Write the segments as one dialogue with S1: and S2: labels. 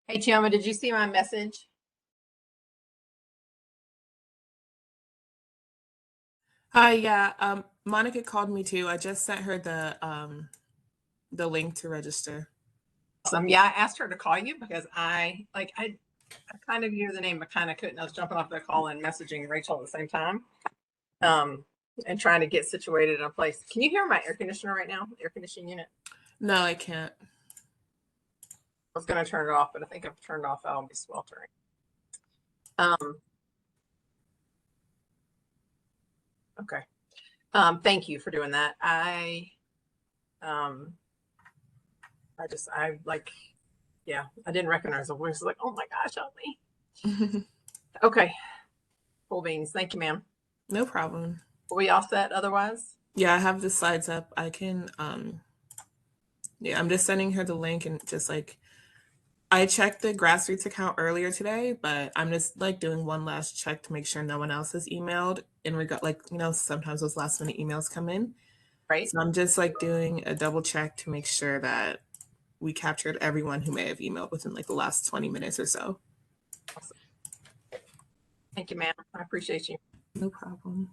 S1: Hey, Chioma, did you see my message?
S2: Hi, yeah. Monica called me too. I just sent her the link to register.
S1: Awesome. Yeah, I asked her to call you because I kind of knew the name, but kind of couldn't. I was jumping off the call and messaging Rachel at the same time, um, and trying to get situated in a place. Can you hear my air conditioner right now? Air conditioning unit.
S2: No, I can't.
S1: I was going to turn it off, but I think I've turned off. I'll be sweltering. Um, okay. Thank you for doing that. Um, I like, yeah, I didn't recognize the voice. Like, oh my gosh, help me. Okay. Cool beans. Thank you, ma'am.
S2: No problem.
S1: Are we all set otherwise?
S2: Yeah, I have the slides up. I can yeah, I'm just sending her the link and just like I checked the grassroots account earlier today, but I'm just like doing one last check to make sure no one else has emailed in regard like, sometimes those last minute emails come in.
S1: Right.
S2: So I'm just like doing a double check to make sure that we captured everyone who may have emailed within like the last 20 minutes or so.
S1: Awesome. Thank you, ma'am. I appreciate you.
S2: No problem.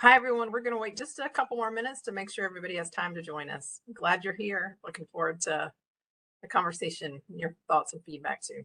S1: Hi, everyone. We're going to wait just a couple more minutes to make sure everybody has time to join us. Glad you're here. Looking forward to the conversation, your thoughts and feedback too.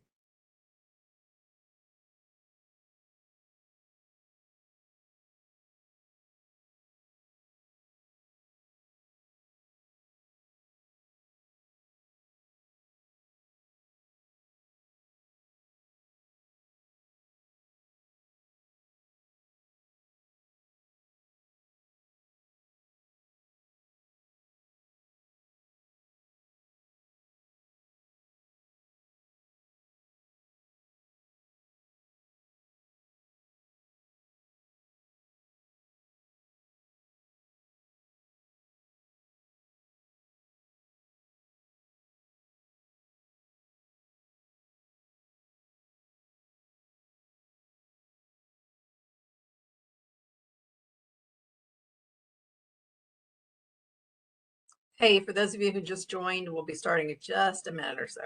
S1: Hey, for those of you who just joined, we'll be starting in just a minute or so.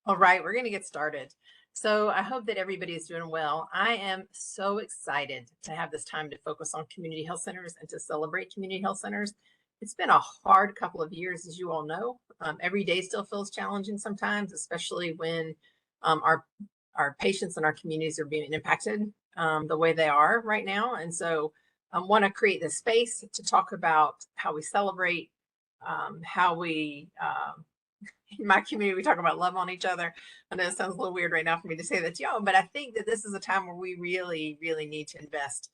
S1: All right, we're going to get started. So I hope that everybody is doing well. I am so excited to have this time to focus on community health centers and to celebrate community health centers. It's been a hard couple of years, as you all know. Every day still feels challenging sometimes, especially when um, our our patients and our communities are being impacted the way they are right now. And so I want to create this space to talk about how we celebrate, how we in my community, we talk about love on each other. I know it sounds a little weird right now for me to say that to y'all, but I think that this is a time where we really, really need to invest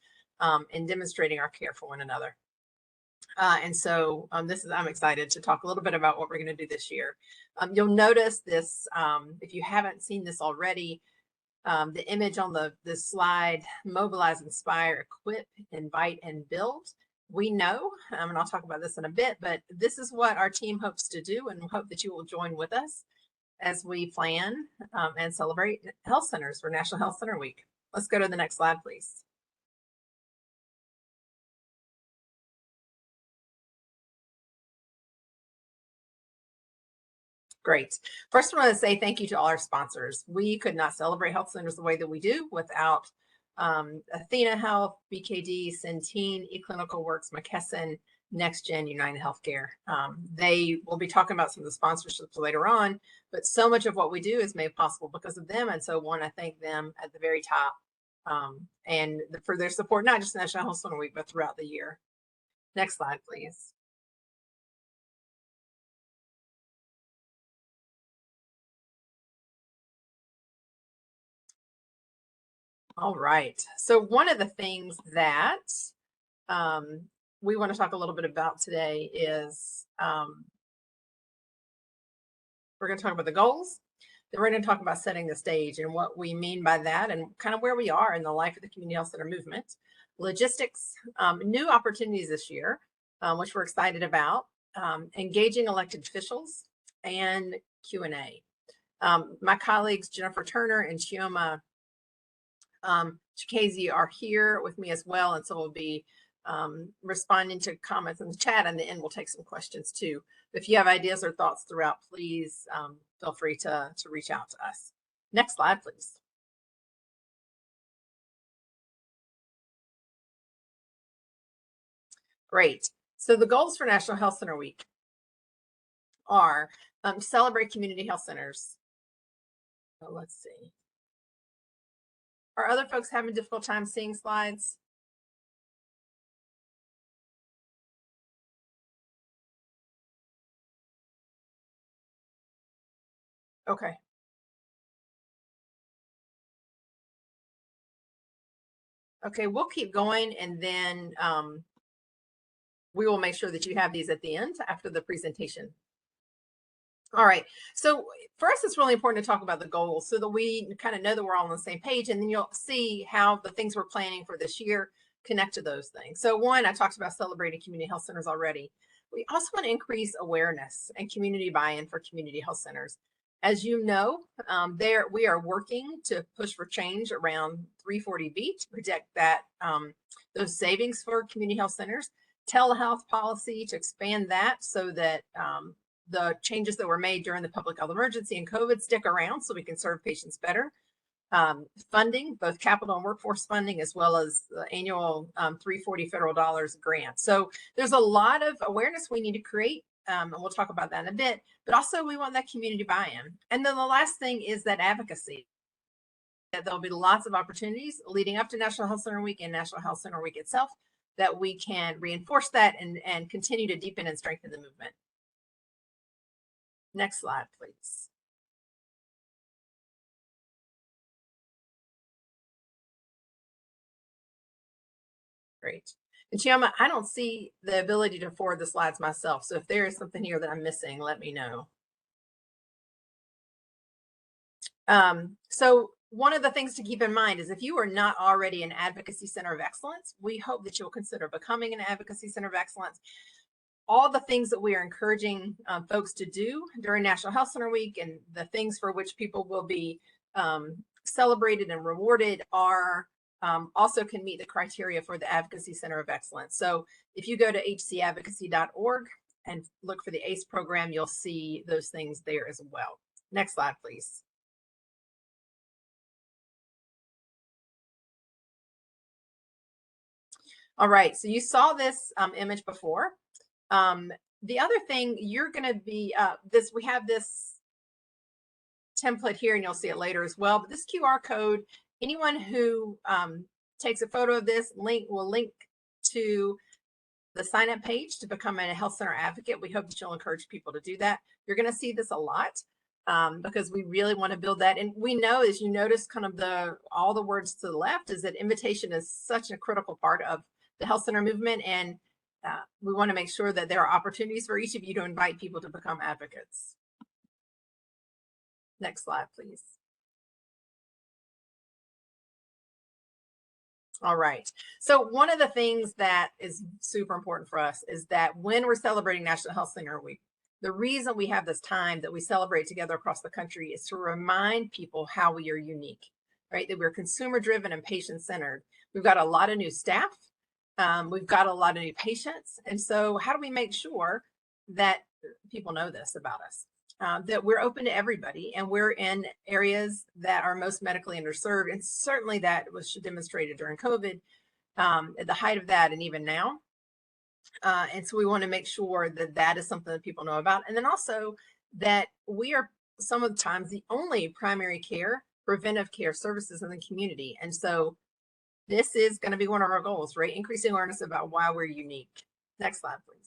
S1: in demonstrating our care for one another. And so I'm excited to talk a little bit about what we're going to do this year. You'll notice this, if you haven't seen this already, the image on the slide: mobilize, inspire, equip, invite, and build. We know, and I'll talk about this in a bit, but this is what our team hopes to do, and we hope that you will join with us as we plan and celebrate health centers for National Health Center Week. Let's go to the next slide, please. Great. First, I want to say thank you to all our sponsors. We could not celebrate health centers the way that we do without Athena Health, BKD, Centene, eClinical Works, McKesson, NextGen, United Healthcare. They will be talking about some of the sponsorships later on, but so much of what we do is made possible because of them. And so I want to thank them at the very top and for their support, not just National Health Center Week, but throughout the year. Next slide, please. All right. So one of the things that um, we want to talk a little bit about today is we're going to talk about the goals. Then we're going to talk about setting the stage and what we mean by that and kind of where we are in the life of the community health center movement. Logistics, new opportunities this year, which we're excited about, engaging elected officials, and Q&A. My colleagues Jennifer Turner and Chioma Chikazi are here with me as well, and so we'll be responding to comments in the chat, and then we'll take some questions too. If you have ideas or thoughts throughout, please feel free to reach out to us. Next slide, please. Great. So the goals for National Health Center Week are celebrate community health centers. So let's see. Are other folks having difficult time seeing slides? Okay. Okay, we'll keep going, and then we will make sure that you have these at the end after the presentation. All right. So for us, it's really important to talk about the goals so that we kind of know that we're all on the same page, and then you'll see how the things we're planning for this year connect to those things. So one, I talked about celebrating community health centers already. We also want to increase awareness and community buy-in for community health centers. As you know, there we are working to push for change around 340B to protect that those savings for community health centers. Telehealth policy to expand that so that the changes that were made during the public health emergency and COVID stick around so we can serve patients better. Funding, both capital and workforce funding, as well as the annual 340 federal dollars grant. So there's a lot of awareness we need to create, and we'll talk about that in a bit, but also we want that community buy-in. And then the last thing is that advocacy. That there'll be lots of opportunities leading up to National Health Center Week and National Health Center Week itself that we can reinforce that and continue to deepen and strengthen the movement. Next slide, please. Great. And Chioma, I don't see the ability to forward the slides myself. So if there is something here that I'm missing, let me know. So one of the things to keep in mind is if you are not already an Advocacy Center of Excellence, we hope that you'll consider becoming an Advocacy Center of Excellence. All the things that we are encouraging folks to do during National Health Center Week and the things for which people will be celebrated and rewarded are also can meet the criteria for the Advocacy Center of Excellence. So if you go to hcadvocacy.org and look for the ACE program, you'll see those things there as well. Next slide, please. All right, so you saw this image before. The other thing you're going to be we have this template here, and you'll see it later as well. But this QR code, anyone who takes a photo of this will link to the sign up page to become a health center advocate. We hope that you'll encourage people to do that. You're going to see this a lot because we really want to build that. And we know, as you notice, kind of all the words to the left is that invitation is such a critical part of the health center movement. And we want to make sure that there are opportunities for each of you to invite people to become advocates. Next slide, please. All right. So one of the things that is super important for us is that when we're celebrating National Health Center Week, the reason we have this time that we celebrate together across the country is to remind people how we are unique, right? That we're consumer driven and patient centered. We've got a lot of new staff. We've got a lot of new patients. And so how do we make sure that people know this about us? That we're open to everybody and we're in areas that are most medically underserved. And certainly that was demonstrated during COVID, at the height of that and even now. And so we want to make sure that that is something that people know about. And then also that we are some of the times the only primary care, preventive care services in the community. And so this is going to be one of our goals, right? Increasing awareness about why we're unique. Next slide, please.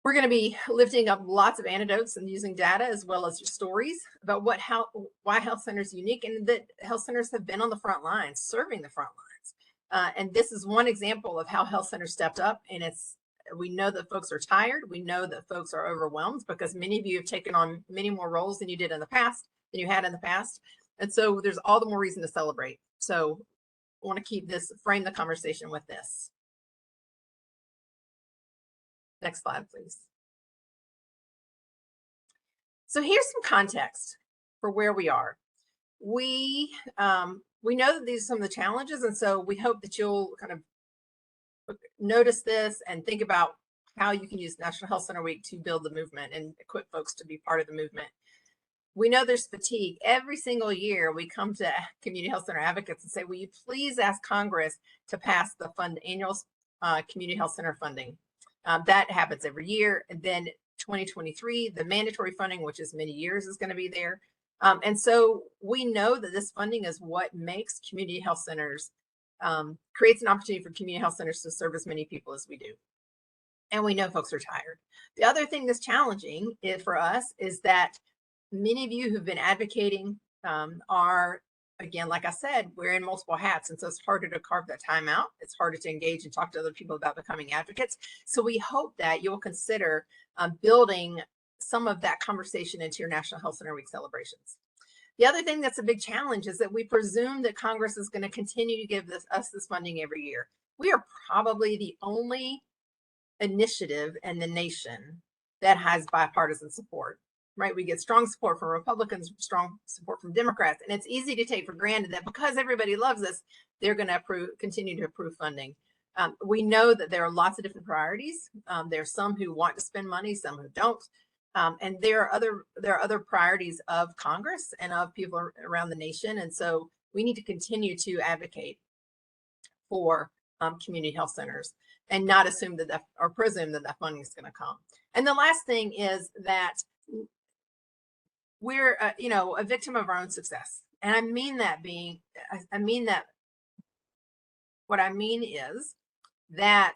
S1: We're going to be lifting up lots of anecdotes and using data as well as stories about why health centers are unique and that health centers have been on the front lines, serving the front lines. And this is one example of how health centers stepped up. And we know that folks are tired. We know that folks are overwhelmed because many of you have taken on many more roles than you had in the past. And so there's all the more reason to celebrate. So I want to frame the conversation with this. Next slide, please. So here's some context for where we are. We know that these are some of the challenges, and so we hope that you'll kind of notice this and think about how you can use National Health Center Week to build the movement and equip folks to be part of the movement. We know there's fatigue. Every single year we come to community health center advocates and say, will you please ask Congress to pass the annual community health center funding? That happens every year. And then 2023, the mandatory funding, which is many years, is going to be there. And so we know that this funding is what makes community health centers, creates an opportunity for community health centers to serve as many people as we do. And we know folks are tired. The other thing that's challenging for us is that many of you who've been advocating are, again, like I said, we're in multiple hats. And so it's harder to carve that time out. It's harder to engage and talk to other people about becoming advocates. So we hope that you'll consider building some of that conversation into your National Health Center Week celebrations. The other thing that's a big challenge is that we presume that Congress is going to continue to give us this funding every year. We are probably the only initiative in the nation that has bipartisan support, right? We get strong support from Republicans, strong support from Democrats, and it's easy to take for granted that because everybody loves us, they're going to continue to approve funding. We know that there are lots of different priorities. There are some who want to spend money, some who don't. And there are other priorities of Congress and of people around the nation. And so we need to continue to advocate for community health centers and not assume that or presume that funding is going to come. And the last thing is that we're a victim of our own success. And I mean that what I mean is that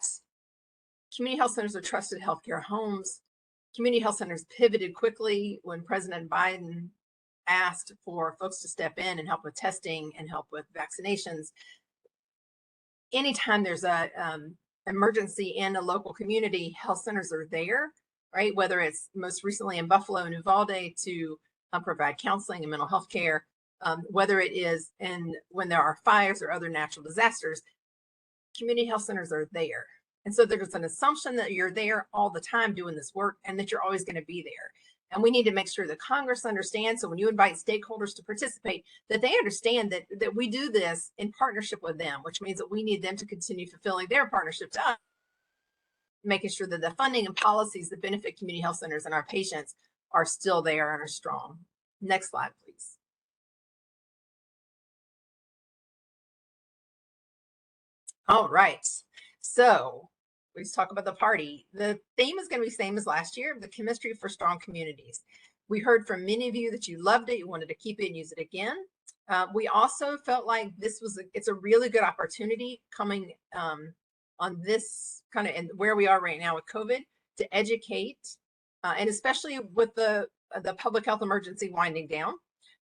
S1: community health centers are trusted healthcare homes. Community health centers pivoted quickly when President Biden asked for folks to step in and help with testing and help with vaccinations. Anytime there's a emergency in a local community, health centers are there, right? Whether it's most recently in Buffalo and Uvalde to provide counseling and mental health care, whether it is when there are fires or other natural disasters, community health centers are there. And so there's an assumption that you're there all the time doing this work and that you're always going to be there. And we need to make sure that Congress understands. So when you invite stakeholders to participate, that they understand that we do this in partnership with them, which means that we need them to continue fulfilling their partnership to us, making sure that the funding and policies that benefit community health centers and our patients are still there and are strong. Next slide, please. All right. So let's talk about the party. The theme is going to be the same as last year, the chemistry for strong communities. We heard from many of you that you loved it, you wanted to keep it and use it again. We also felt like it's a really good opportunity coming on this kind of and where we are right now with COVID to educate, and especially with the public health emergency winding down,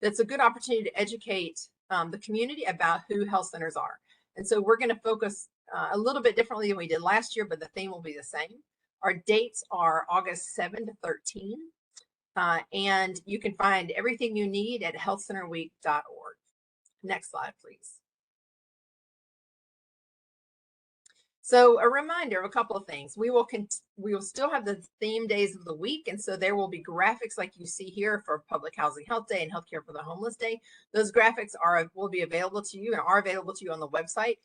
S1: that's a good opportunity to educate the community about who health centers are. And so we're going to focus a little bit differently than we did last year, but the theme will be the same. Our dates are August 7 to 13, and you can find everything you need at healthcenterweek.org. Next slide, please. So a reminder of a couple of things. We will still have the theme days of the week, and so there will be graphics like you see here for Public Housing Health Day and Healthcare for the Homeless Day. Those graphics will be available to you and are available to you on the website.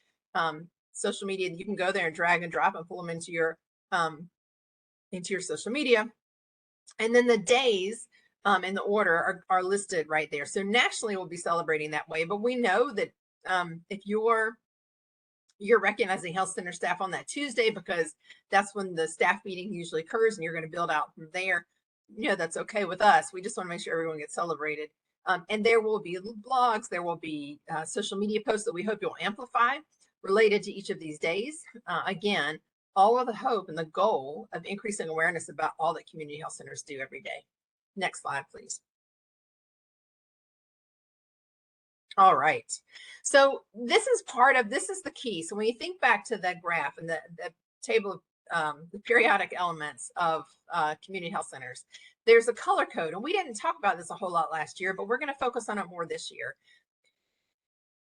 S1: Social media, you can go there and drag and drop and pull them into your social media. And then the days in the order are listed right there. So nationally we'll be celebrating that way, but we know that if you're recognizing health center staff on that Tuesday because that's when the staff meeting usually occurs and you're going to build out from there, that's okay with us. We just want to make sure everyone gets celebrated. And there will be blogs, there will be social media posts that we hope you'll amplify related to each of these days. Again, all of the hope and the goal of increasing awareness about all that community health centers do every day. Next slide, please. All right. So this is the key. So when you think back to that graph and the table of the periodic elements of community health centers, there's a color code. And we didn't talk about this a whole lot last year, but we're going to focus on it more this year.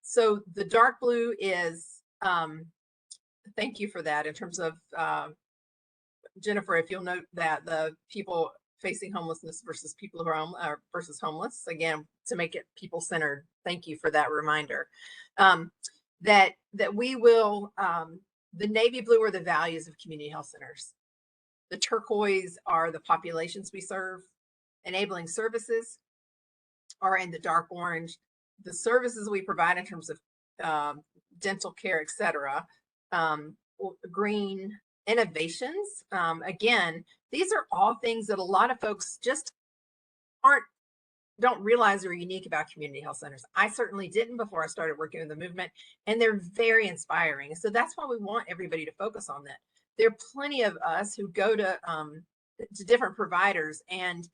S1: So the dark blue is, thank you for that in terms of, Jennifer, if you'll note that the people facing homelessness versus people who are versus homeless, again, to make it people centered. Thank you for that reminder. That we will, the navy blue are the values of community health centers. The turquoise are the populations we serve. Enabling services are in the dark orange. The services we provide in terms of dental care, et cetera. Green innovations. Again, these are all things that a lot of folks just aren't don't realize are unique about community health centers. I certainly didn't before I started working with the movement, and they're very inspiring. So that's why we want everybody to focus on that. There are plenty of us who go to different providers, and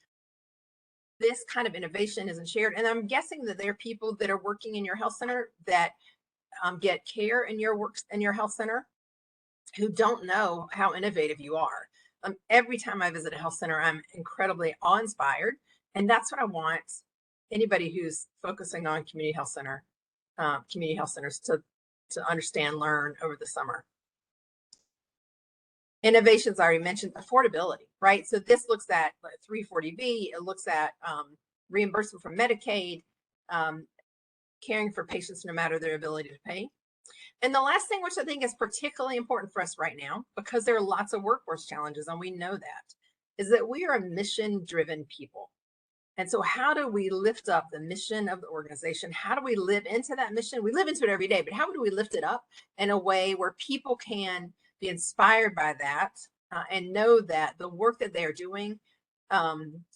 S1: this kind of innovation isn't shared. And I'm guessing that there are people that are working in your health center that get care in your health center who don't know how innovative you are. Every time I visit a health center, I'm incredibly awe-inspired, and that's what I want anybody who's focusing on community health centers to understand, learn over the summer. Innovations, I already mentioned. Affordability, right? So this looks at 340B, it looks at reimbursement from Medicaid, caring for patients no matter their ability to pay. And the last thing, which I think is particularly important for us right now, because there are lots of workforce challenges, and we know that, is that we are a mission-driven people. And so how do we lift up the mission of the organization? How do we live into that mission? We live into it every day, but how do we lift it up in a way where people can be inspired by that and know that the work that they are doing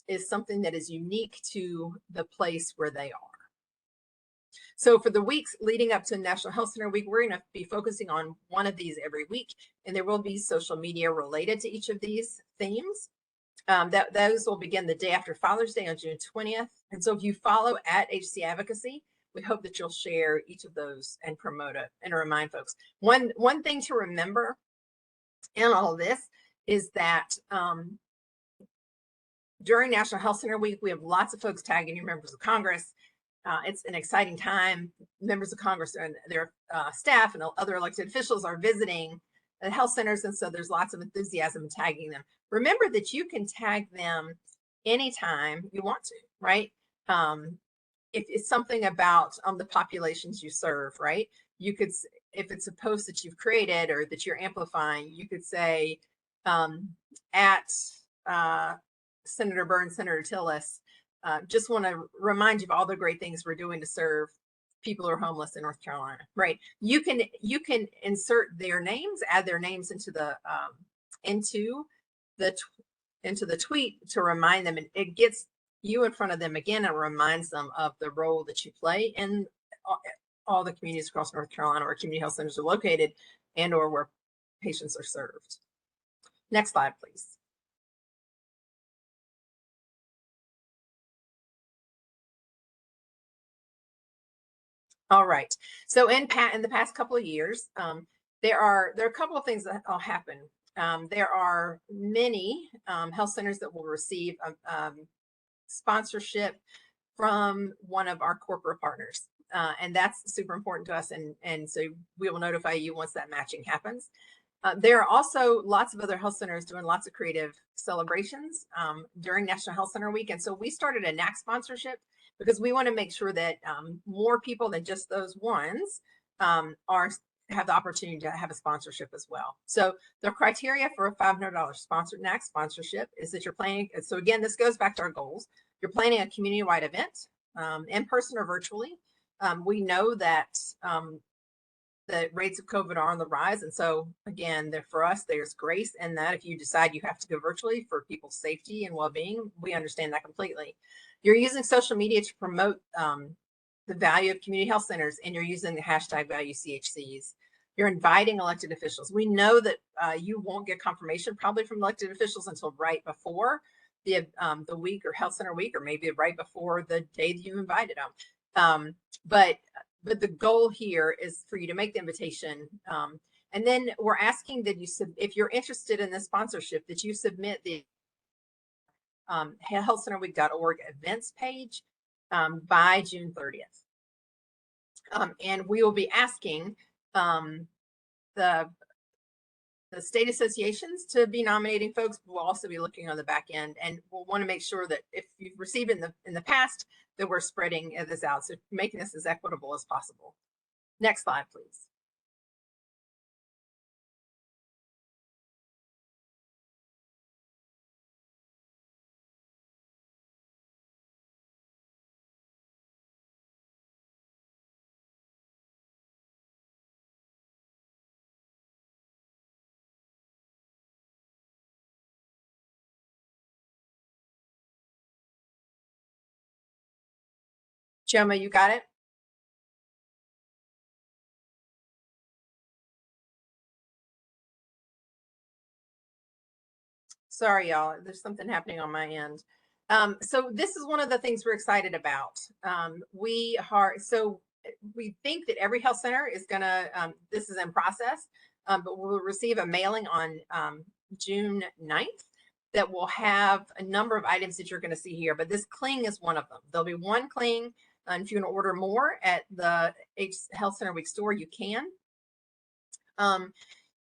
S1: is something that is unique to the place where they are? So for the weeks leading up to National Health Center Week, we're going to be focusing on one of these every week, and there will be social media related to each of these themes. Those will begin the day after Father's Day on June 20th. And so if you follow at HC Advocacy, we hope that you'll share each of those and promote it and remind folks. One thing to remember in all of this is that during National Health Center Week, we have lots of folks tagging your members of Congress. It's an exciting time. Members of Congress and their staff and other elected officials are visiting the health centers, and so there's lots of enthusiasm in tagging them. Remember that you can tag them anytime you want to, right? If it's something about the populations you serve, right? You could, if it's a post that you've created or that you're amplifying, you could say at Senator Burns, Senator Tillis, just want to remind you of all the great things we're doing to serve people who are homeless in North Carolina, right? You can insert their names, add their names into the tweet to remind them, and it gets you in front of them again and reminds them of the role that you play in all the communities across North Carolina where community health centers are located and or where patients are served. Next slide, please. All right. So in the past couple of years, there are a couple of things that will happen. There are many health centers that will receive sponsorship from one of our corporate partners. And that's super important to us. And so we will notify you once that matching happens. There are also lots of other health centers doing lots of creative celebrations during National Health Center Week. And so we started a NAC sponsorship because we want to make sure that more people than just those ones have the opportunity to have a sponsorship as well. So the criteria for a $500 sponsored NAC sponsorship is that you're planning. So again, this goes back to our goals. You're planning a community-wide event, in person or virtually. We know that the rates of COVID are on the rise. And so again, for us, there's grace in that. If you decide you have to go virtually for people's safety and well-being, we understand that completely. You're using social media to promote the value of community health centers, and you're using the hashtag #ValueCHCs. You're inviting elected officials. We know that you won't get confirmation probably from elected officials until right before the week or health center week, or maybe right before the day that you invited them. But the goal here is for you to make the invitation. And then we're asking that if you're interested in the sponsorship, that you submit the healthcenterweek.org events page by June 30th. And we will be asking the state associations to be nominating folks. We'll also be looking on the back end, and we'll want to make sure that if you've received in the past, that we're spreading this out, so making this as equitable as possible. Next slide, please. Gemma, you got it? Sorry, y'all. There's something happening on my end. So this is one of the things we're excited about. We think that every health center is gonna, this is in process, but we'll receive a mailing on June 9th that will have a number of items that you're gonna see here, but this cling is one of them. There'll be one cling, and if you wanna order more at the Health Center Week store, you can.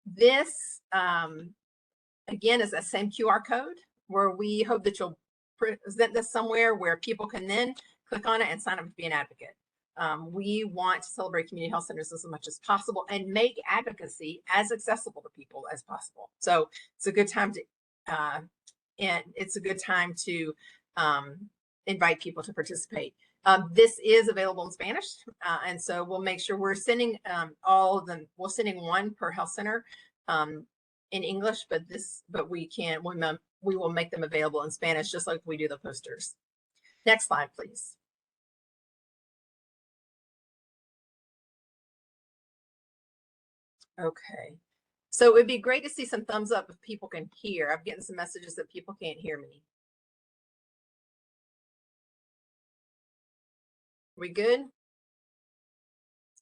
S1: This, again, is that same QR code where we hope that you'll present this somewhere where people can then click on it and sign up to be an advocate. We want to celebrate community health centers as much as possible and make advocacy as accessible to people as possible. So it's a good time to, and it's a good time to invite people to participate. This is available in Spanish, and so we'll make sure we're sending all of them. We're sending one per health center in English, but we will make them available in Spanish, just like we do the posters. Next slide, please. Okay, so it'd be great to see some thumbs up if people can hear. I'm getting some messages that people can't hear me. We good?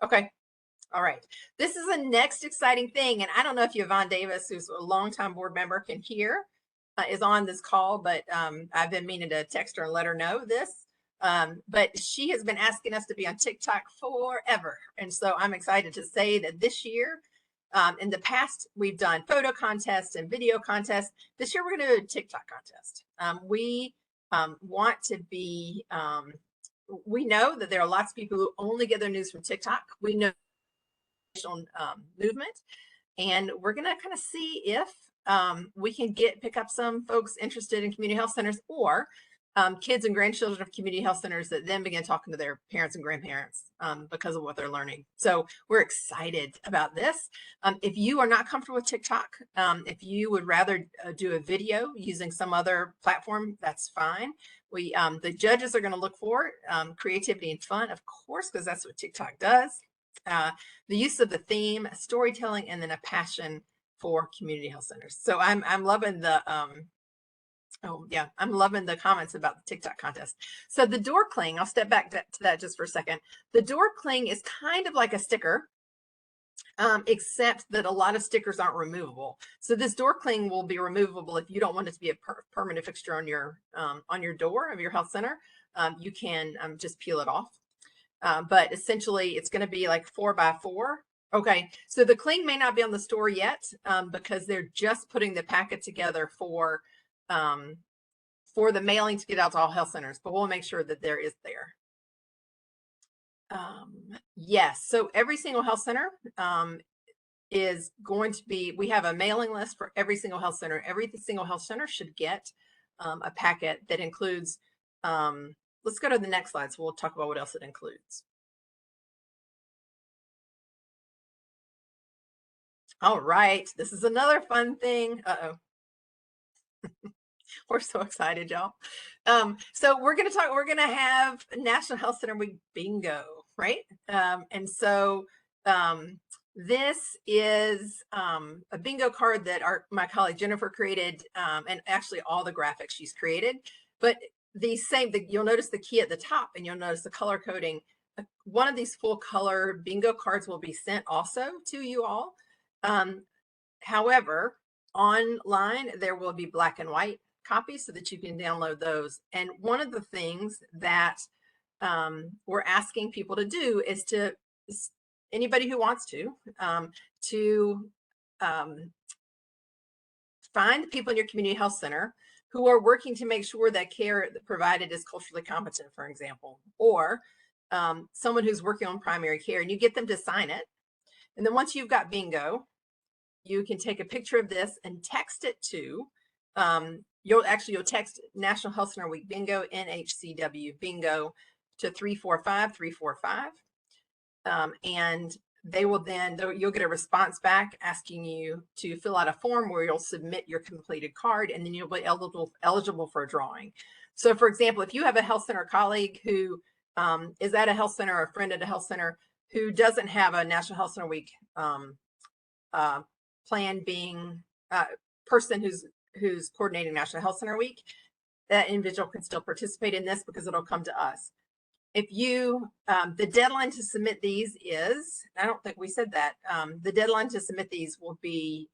S1: Okay. All right. This is the next exciting thing. And I don't know if Yvonne Davis, who's a longtime board member, can hear, is on this call, but I've been meaning to text her and let her know this. But she has been asking us to be on TikTok forever. And so I'm excited to say that this year, in the past, we've done photo contests and video contests. This year, we're going to do a TikTok contest. We want to be, we know that there are lots of people who only get their news from TikTok. We know movement, and we're going to kind of see if we can pick up some folks interested in community health centers, or kids and grandchildren of community health centers that then begin talking to their parents and grandparents because of what they're learning. So we're excited about this. If you are not comfortable with TikTok, if you would rather do a video using some other platform, that's fine. The judges are going to look for creativity and fun, of course, because that's what TikTok does. The use of the theme, storytelling, and then a passion for community health centers. So I'm loving the I'm loving the comments about the TikTok contest. So the door cling, I'll step back to that just for a second. The door cling is kind of like a sticker, except that a lot of stickers aren't removable. So this door cling will be removable if you don't want it to be a permanent fixture on your door of your health center. You can just peel it off. But essentially it's going to be like 4x4. Okay, so the cling may not be on the store yet because they're just putting the packet together for the mailing to get out to all health centers, but we'll make sure that there is there. Yes, so every single health center is going to be, we have a mailing list for every single health center. Every single health center should get a packet that includes, let's go to the next slide so we'll talk about what else it includes. All right, this is another fun thing. We're so excited, y'all. So we're going to have National Health Center Week bingo, right? And so this is a bingo card that my colleague Jennifer created, and actually all the graphics she's created. But you'll notice the key at the top, and you'll notice the color coding. One of these full color bingo cards will be sent also to you all. However, online there will be black and white copies so that you can download those. And one of the things that we're asking people to do is anybody who wants to find the people in your community health center who are working to make sure that care provided is culturally competent, for example, or someone who's working on primary care, and you get them to sign it. And then once you've got bingo, you can take a picture of this and text it to, you'll text National Health Center Week bingo, NHCW bingo, to 345-345. And they will you'll get a response back asking you to fill out a form where you'll submit your completed card, and then you'll be eligible for a drawing. So for example, if you have a health center colleague who is at a health center or a friend at a health center who doesn't have a National Health Center Week plan being person who's coordinating National Health Center Week, that individual can still participate in this because it'll come to us. If you, the deadline to submit these is, I don't think we said that, the deadline to submit these will be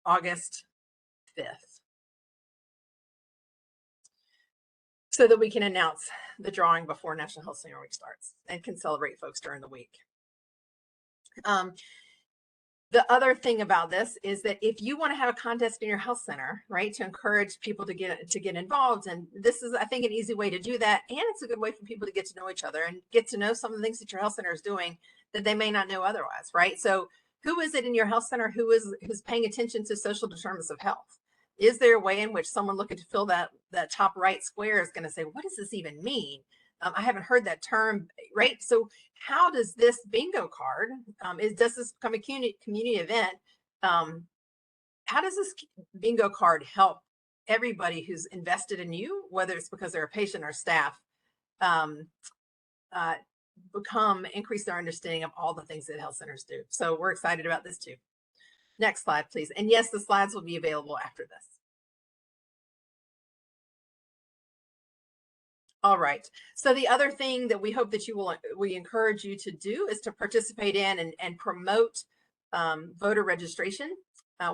S1: August 5th. So that we can announce the drawing before National Health Center Week starts and can celebrate folks during the week. The other thing about this is that if you want to have a contest in your health center, right, to encourage people to get involved, and this is, I think, an easy way to do that, and it's a good way for people to get to know each other and get to know some of the things that your health center is doing that they may not know otherwise, right? So who is it in your health center who's paying attention to social determinants of health? Is there a way in which someone looking to fill that top right square is going to say, what does this even mean? I haven't heard that term, right? So how does this bingo card, does this become a community event? How does this bingo card help everybody who's invested in you, whether it's because they're a patient or staff, increase their understanding of all the things that health centers do? So we're excited about this too. Next slide, please. And yes, the slides will be available after this. All right. So the other thing that we hope that we encourage you to do is to participate in and promote voter registration.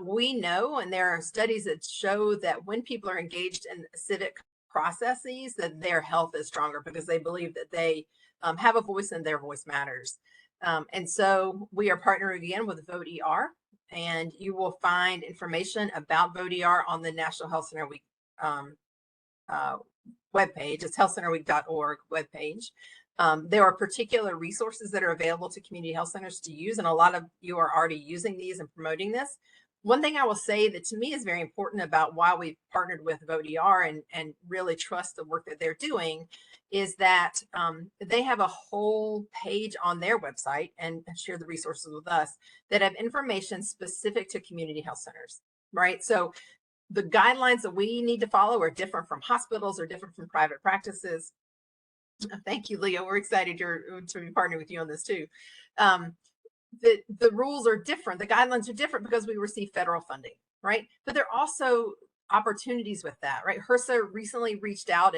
S1: We know, and there are studies that show that when people are engaged in civic processes, that their health is stronger because they believe that they have a voice and their voice matters. And so we are partnering again with Vote ER, and you will find information about Vote ER on the National Health Center Week webpage. It's healthcenterweek.org webpage. There are particular resources that are available to community health centers to use, and a lot of you are already using these and promoting this. One thing I will say that to me is very important about why we've partnered with Vote ER and really trust the work that they're doing is that they have a whole page on their website and share the resources with us that have information specific to community health centers, right? So the guidelines that we need to follow are different from hospitals or different from private practices. Thank you, Leo. We're excited to be partnering with you on this too. The rules are different. The guidelines are different because we receive federal funding, right? But there are also opportunities with that, right? HRSA recently reached out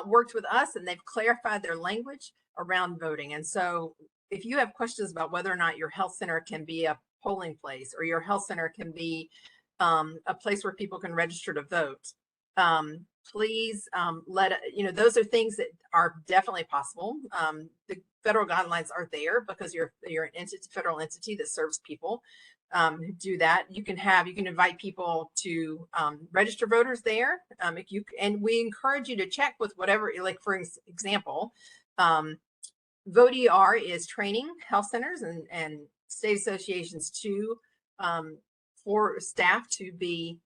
S1: worked with us, and they've clarified their language around voting. And so if you have questions about whether or not your health center can be a polling place or your health center can be a place where people can register to vote, please those are things that are definitely possible. The federal guidelines are there because you're an entity, federal entity that serves people who do that. You can invite people to register voters there. And we encourage you to check with whatever, like for example, Vote ER is training health centers and state associations for staff to be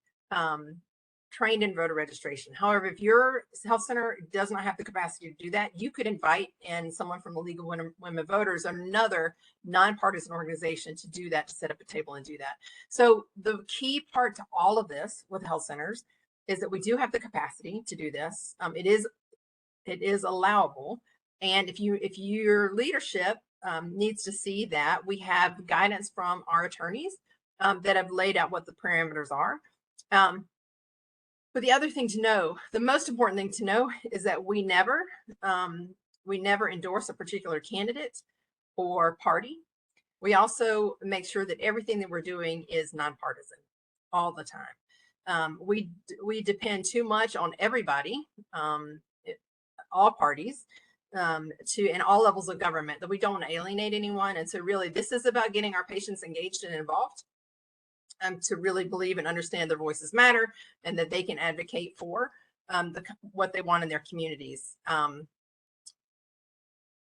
S1: trained in voter registration. However, if your health center does not have the capacity to do that, you could invite in someone from the League of Women Voters, another nonpartisan organization, to do that, to set up a table and do that. So the key part to all of this with health centers is that we do have the capacity to do this. It is allowable. And if your leadership needs to see that, we have guidance from our attorneys that have laid out what the parameters are. But the other thing to know, the most important thing to know, is that we never endorse a particular candidate or party. We also make sure that everything that we're doing is nonpartisan all the time. We depend too much on everybody, all parties, in all levels of government, that we don't want to alienate anyone. And so really, this is about getting our patients engaged and involved, to really believe and understand their voices matter and that they can advocate for what they want in their communities.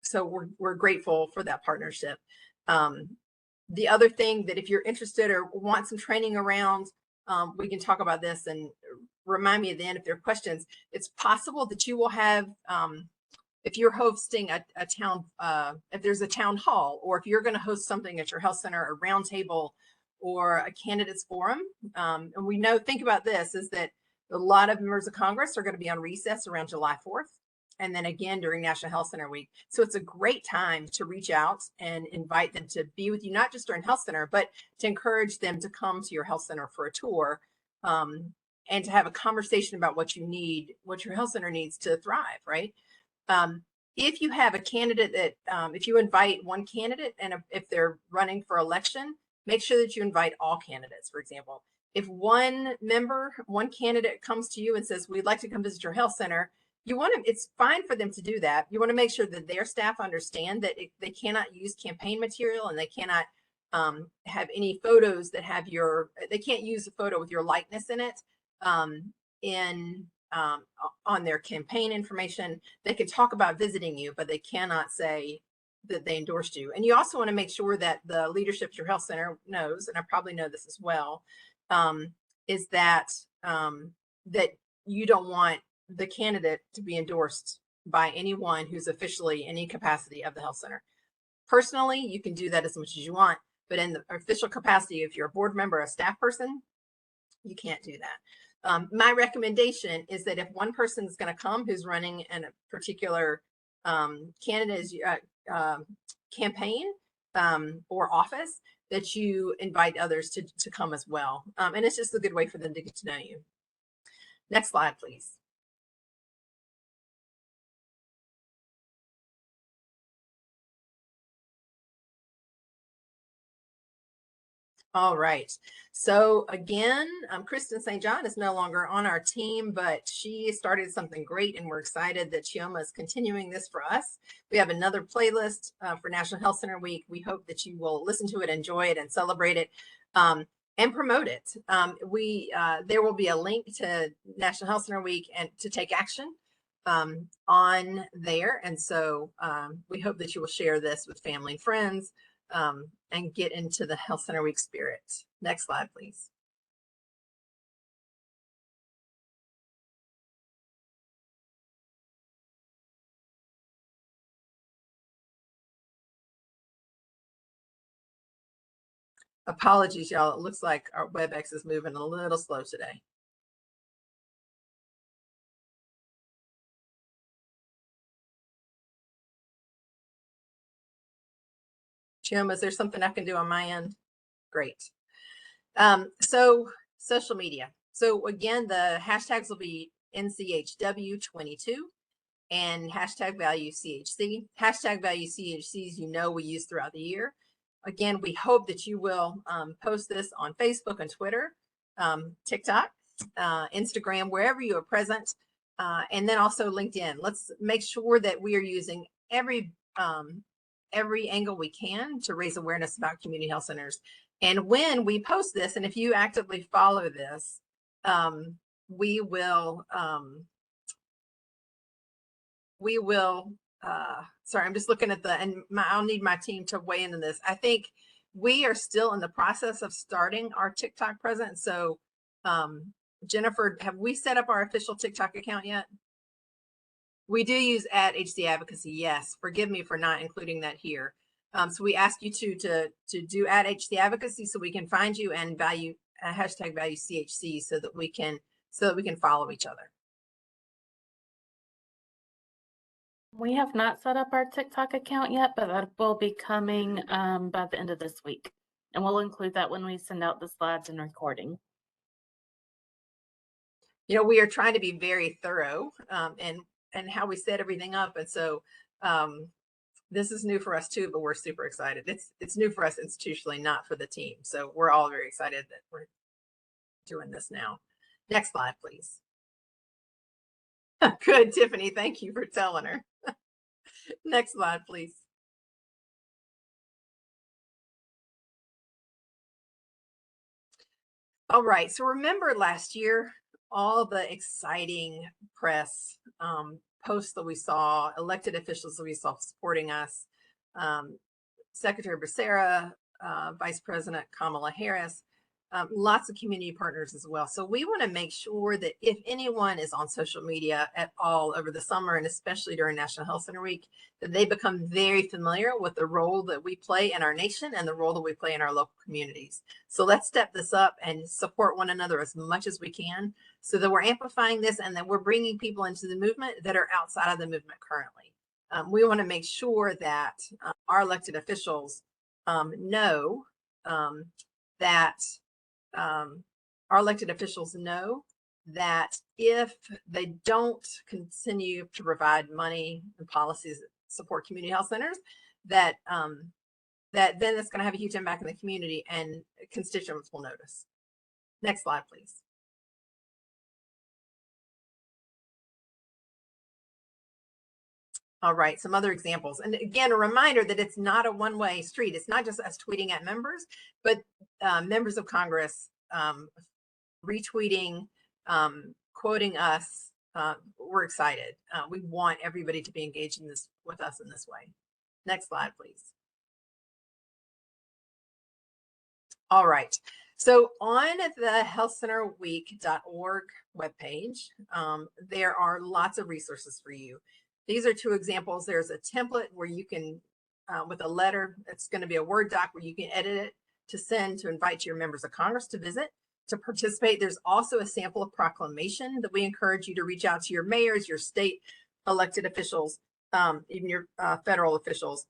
S1: So we're grateful for that partnership. The other thing that if you're interested or want some training around, we can talk about this, and remind me at the end if there are questions. It's possible that you will have, if you're hosting a town, if there's a town hall, or if you're going to host something at your health center, a roundtable or a candidates forum, and think about this, is that A lot of members of Congress are going to be on recess around July 4th. And then again during National Health Center Week. So it's a great time to reach out and invite them to be with you, not just during Health Center, but to encourage them to come to your health center for a tour, and to have a conversation about what you need, what your health center needs to thrive, right? If you have a candidate that, if you invite one candidate and if they're running for election, make sure that you invite all candidates. For example, if one candidate comes to you and says, we'd like to come visit your health center, it's fine for them to do that. You want to make sure that their staff understand that they cannot use campaign material, and they cannot have any photos that have they can't use a photo with your likeness in it on their campaign information. They can talk about visiting you, but they cannot say that they endorsed you. And you also want to make sure that the leadership at your health center knows, and I probably know this as well, is that that you don't want the candidate to be endorsed by anyone who's officially in any capacity of the health center. Personally, you can do that as much as you want, but in the official capacity, if you're a board member or a staff person, you can't do that. My recommendation is that if one person is going to come who's running in a particular candidate's campaign or office, that you invite others to come as well. And it's just a good way for them to get to know you. Next slide, please. All right. So again, Kristen St. John is no longer on our team, but she started something great, and we're excited that Chioma is continuing this for us. We have another playlist for National Health Center Week. We hope that you will listen to it, enjoy it, and celebrate it, and promote it. There will be a link to National Health Center Week and to take action on there. And so we hope that you will share this with family and friends, and get into the Health Center Week spirit. Next slide, please. Apologies, y'all. It looks like our WebEx is moving a little slow today. Jim, is there something I can do on my end? Great. So social media. So again, the hashtags will be NCHW22 and hashtag value CHC. Hashtag value CHCs, we use throughout the year. Again, we hope that you will post this on Facebook and Twitter, TikTok, Instagram, wherever you are present, and then also LinkedIn. Let's make sure that we are using every angle we can to raise awareness about community health centers. And when we post this, and if you actively follow this, we will, sorry, I'm just looking at I'll need my team to weigh into this. I think we are still in the process of starting our TikTok presence. So Jennifer, have we set up our official TikTok account yet? We do use @HCAdvocacy. Yes, forgive me for not including that here. So we ask you to do @HCAdvocacy so we can find you, and hashtag value CHC so that we can follow each other.
S3: We have not set up our TikTok account yet, but that will be coming by the end of this week. And we'll include that when we send out the slides and recording.
S1: We are trying to be very thorough and how we set everything up. And so this is new for us too, but we're super excited. It's new for us institutionally, not for the team. So we're all very excited that we're doing this now. Next slide, please. Good, Tiffany. Thank you for telling her. Next slide, please. All right. So remember last year, all the exciting press posts that we saw, elected officials that we saw supporting us, Secretary Becerra, Vice President Kamala Harris. lots of community partners as well. So we want to make sure that if anyone is on social media at all over the summer, and especially during National Health Center Week, that they become very familiar with the role that we play in our nation and the role that we play in our local communities. So let's step this up and support one another as much as we can, so that we're amplifying this and that we're bringing people into the movement that are outside of the movement currently. We want to make sure that our elected officials know that our elected officials know that if they don't continue to provide money and policies that support community health centers, that that then it's going to have a huge impact in the community and constituents will notice. Next slide, please. All right, some other examples. And again, a reminder that it's not a one-way street. It's not just us tweeting at members, but members of Congress retweeting, quoting us. We're excited. We want everybody to be engaged in this with us in this way. Next slide, please. All right. So on the healthcenterweek.org webpage, there are lots of resources for you. These are two examples. There's a template where you can, with a letter, it's going to be a Word doc where you can edit it to send to invite your members of Congress to visit, to participate. There's also a sample of proclamation that we encourage you to reach out to your mayors, your state elected officials, even your federal officials,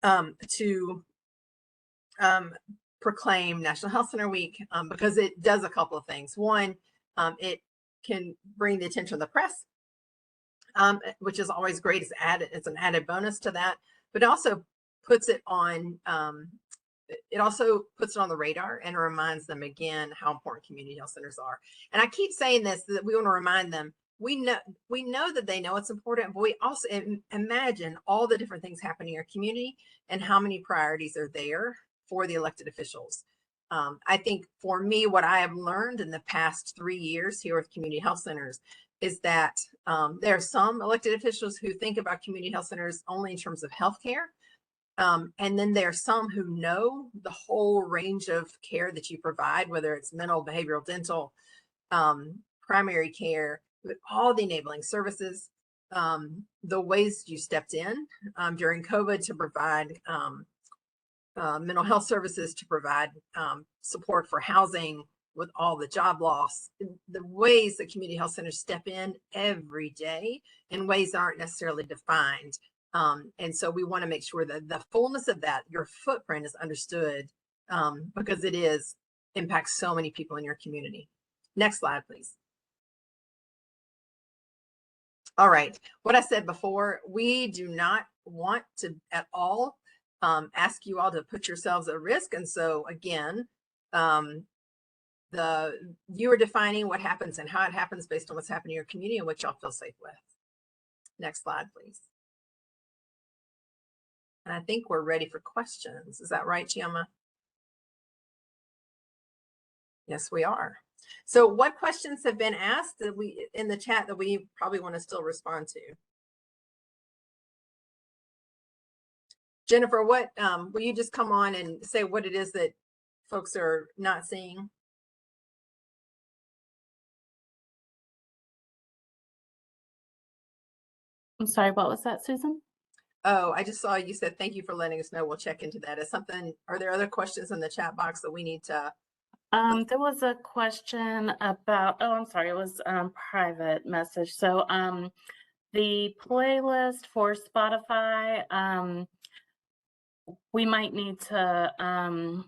S1: to proclaim National Health Center Week, because it does a couple of things. One, it can bring the attention of the press, which is always great. It's an added bonus to that, but also puts it on the radar and reminds them again how important community health centers are. And I keep saying this, that we want to remind them, we know that they know it's important, but we also imagine all the different things happening in your community and how many priorities are there for the elected officials. I think for me, what I have learned in the past 3 years here with community health centers is that there are some elected officials who think about community health centers only in terms of healthcare. And then there are some who know the whole range of care that you provide, whether it's mental, behavioral, dental, primary care, with all the enabling services, the ways you stepped in during COVID to provide mental health services, to provide support for housing with all the job loss, the ways that community health centers step in every day in ways that aren't necessarily defined. And so we want to make sure that the fullness of that, your footprint, is understood, because it impacts so many people in your community. Next slide, please. All right. What I said before, we do not want to at all ask you all to put yourselves at risk. And so again, you are defining what happens and how it happens based on what's happening in your community and what y'all feel safe with. Next slide, please. And I think we're ready for questions. Is that right, Chioma? Yes, we are. So what questions have been asked that in the chat that we probably want to still respond to? Jennifer, what will you just come on and say what it is that folks are not seeing?
S3: I'm sorry, what was that, Susan?
S1: Oh, I just saw you said, thank you for letting us know. We'll check into that. Are there other questions in the chat box that we need to?
S3: There was a question about, oh, I'm sorry, it was private message. So the playlist for Spotify, we might need to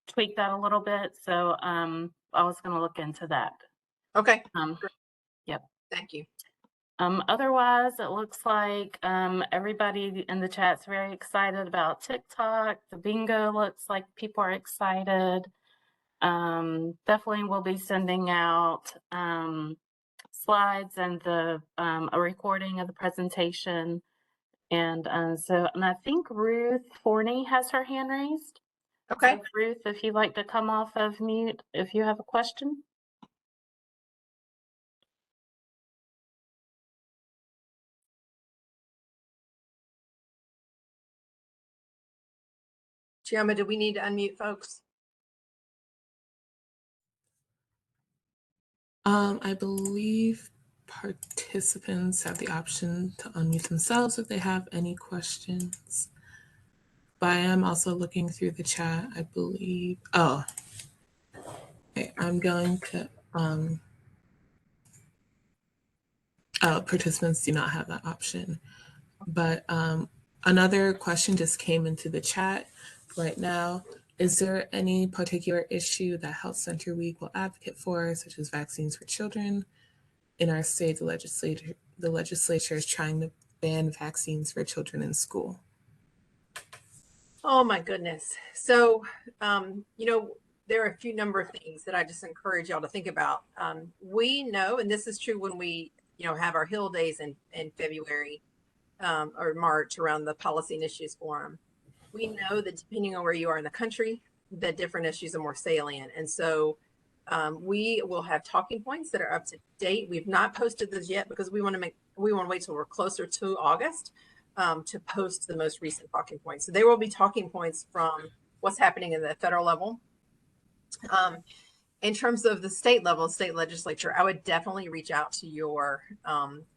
S3: tweak that a little bit. So I was going to look into that.
S1: Okay.
S3: Yep.
S1: Thank you.
S3: Otherwise, it looks like everybody in the chat's very excited about TikTok. The bingo looks like people are excited. Definitely we'll be sending out slides and a recording of the presentation. And I think Ruth Forney has her hand raised.
S1: Okay.
S3: So Ruth, if you'd like to come off of mute, if you have a question.
S1: Chioma, do we need to unmute folks?
S2: I believe participants have the option to unmute themselves if they have any questions. But I am also looking through the chat, I believe. Oh, okay, I'm going to, participants do not have that option. But another question just came into the chat right now. Is there any particular issue that Health Center Week will advocate for, such as vaccines for children? In our state, the legislature is trying to ban vaccines for children in school.
S1: Oh my goodness. So, there are a few number of things that I just encourage y'all to think about. We know, and this is true when we, have our Hill Days in February or March around the Policy and Issues Forum. We know that depending on where you are in the country, that different issues are more salient. And so we will have talking points that are up to date. We've not posted those yet because we want to wait till we're closer to August to post the most recent talking points. So there will be talking points from what's happening in the federal level. In terms of the state level, state legislature, I would definitely reach out to your